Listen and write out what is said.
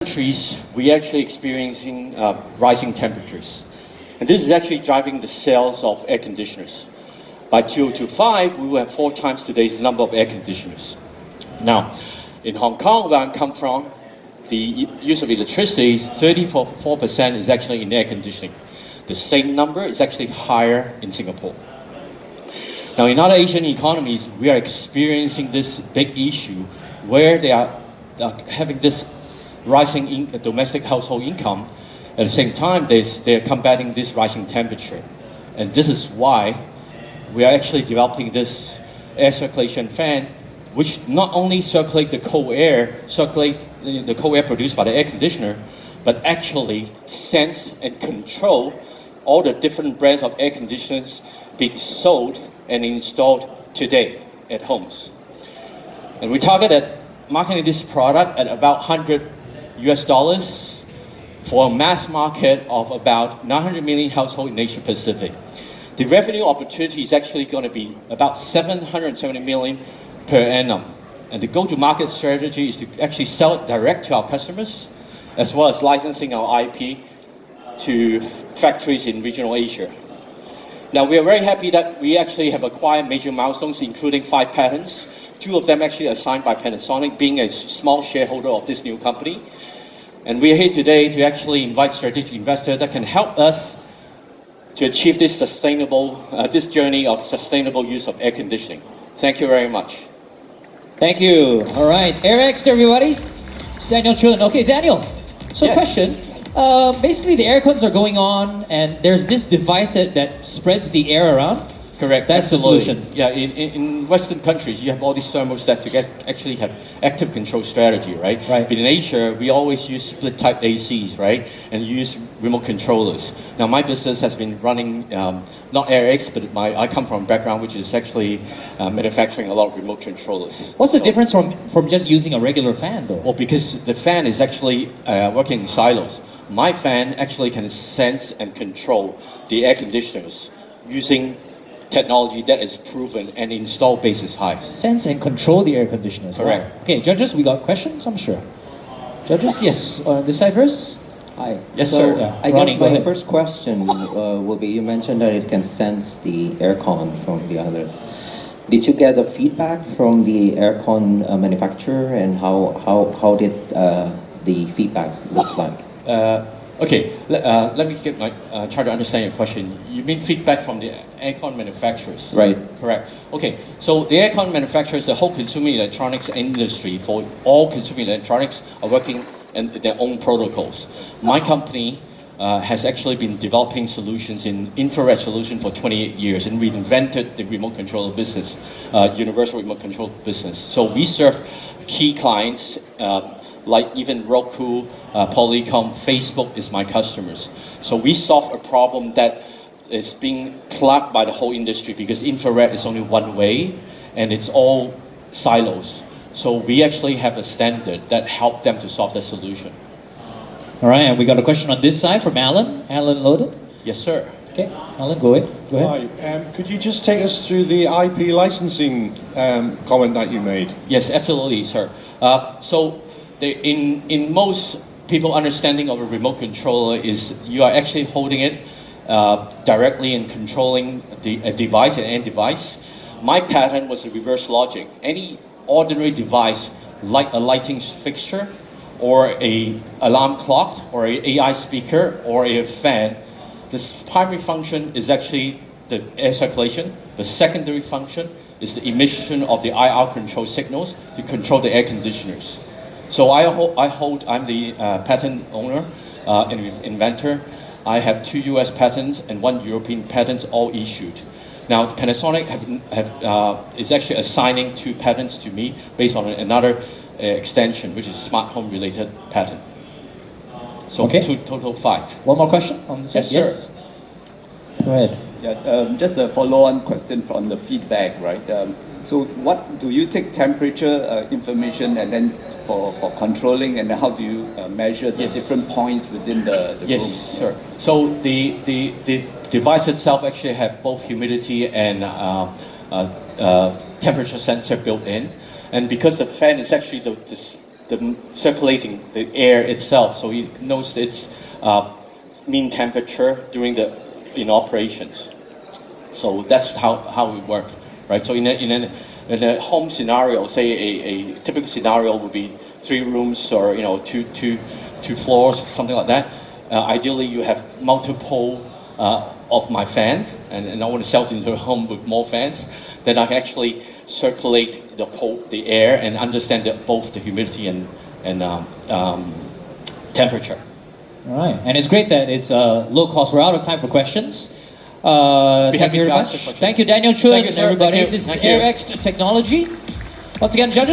countries, we're actually experiencing rising temperatures. And this is actually driving the sales of air conditioners. By 2025, we will have 4 times today's number of air conditioners. Now, in Hong Kong, where I come from, the use of electricity, 34% is actually in air conditioning. The same number is actually higher in Singapore. Now, in other Asian economies, we are experiencing this big issue where they are having this rising domestic household income. At the same time, they're combating this rising temperature. And this is why we are actually developing this air circulation fan, which not only circulate the cold air produced by the air conditioner, but actually sense and control all the different brands of air conditioners being sold and installed today at homes. And we target at marketing this product at about $100 for a mass market of about 900 million households in Asia Pacific. The revenue opportunity is actually going to be about 770 million per annum. And the go-to-market strategy is to actually sell it direct to our customers, as well as licensing our IP to factories in regional Asia. Now, we are very happy that we actually have acquired major milestones, including 5 patents. 2 of them actually assigned by Panasonic, being a small shareholder of this new company. And we are here today to actually invite strategic investors that can help us to achieve this this journey of sustainable use of air conditioning. Thank you very much. Thank you. All right, AIRXED, everybody. It's Daniel Chun. Okay, Daniel. So, Yes. question. Basically, the air cons are going on, and there's this device that spreads the air around. Correct. That's Absolutely. the solution. Yeah, in Western countries, you have all these thermostats to actually have active control strategy, right? Right. But in Asia, we always use split type ACs, right? And use remote controllers. Now, my business has been running, not AIRX, but I come from a background which is actually manufacturing a lot of remote controllers. What's the difference from just using a regular fan, though? Well, because the fan is actually working in silos. My fan actually can sense and control the air conditioners using technology that is proven and install base is high. Sense and control the air conditioners. Correct. Wow. Okay, judges, we got questions, I'm sure. Judges, yes. This side first. Hi. Yes, so sir. Yeah. I Ronnie, guess go my ahead. first question will be, you mentioned that it can sense the aircon from the others. Did you get the feedback from the aircon manufacturer, and how did the feedback look like? Okay, let me try to understand your question. You mean feedback from the aircon manufacturers? Right. Correct. Okay, so the aircon manufacturers, the whole consumer electronics industry, for all consumer electronics, are working in their own protocols. My company has actually been developing solutions in infrared solution for 28 years, and we invented the remote control business, universal remote control business. So we serve key clients, like even Roku, Polycom, Facebook is my customers. So we solve a problem that is being plugged by the whole industry because infrared is only one way and it's all silos. So we actually have a standard that help them to solve the solution. All right, and we got a question on this side from Alan. Alan loaded. Yes, sir. Okay, Alan, go ahead. Go ahead. Hi, could you just take us through the IP licensing comment that you made? Yes, absolutely, sir. So in most people understanding of a remote controller is you are actually holding it directly and controlling a device, an end device. My patent was the reverse logic. Any ordinary device like a lighting fixture or a alarm clock or an AI speaker or a fan, the primary function is actually the air circulation. The secondary function is the emission of the IR control signals to control the air conditioners. So I'm the patent owner and inventor. I have 2 US patents and 1 European patent all issued. Now, Panasonic is actually assigning 2 patents to me based on another extension, which is smart home related patent. So Okay. total 5. One more question on this side? Yes, sir. Go ahead. Yeah, just a follow-on question from the feedback, right? So what do you take temperature information and then for controlling, and then how do you measure the Yes. different points within the Yes, room? sir. So the device itself actually have both humidity and temperature sensor built in, and because the fan is actually the circulating the air itself, so it knows its mean temperature during the operations. So that's how it works, right? So in a home scenario, say a typical scenario would be 3 rooms or two floors, something like that. Ideally, you have multiple of my fan, and I want to sell it into a home with more fans. Then I can actually circulate the air and understand both the humidity and temperature. All right, and it's great that it's low cost. We're out of time for questions. Thank you happy very to much. answer questions. Thank you, Daniel Chun, Thank you, sir. everybody. Thank you. This is Thank you. AIRXED Technology. Once again, judges.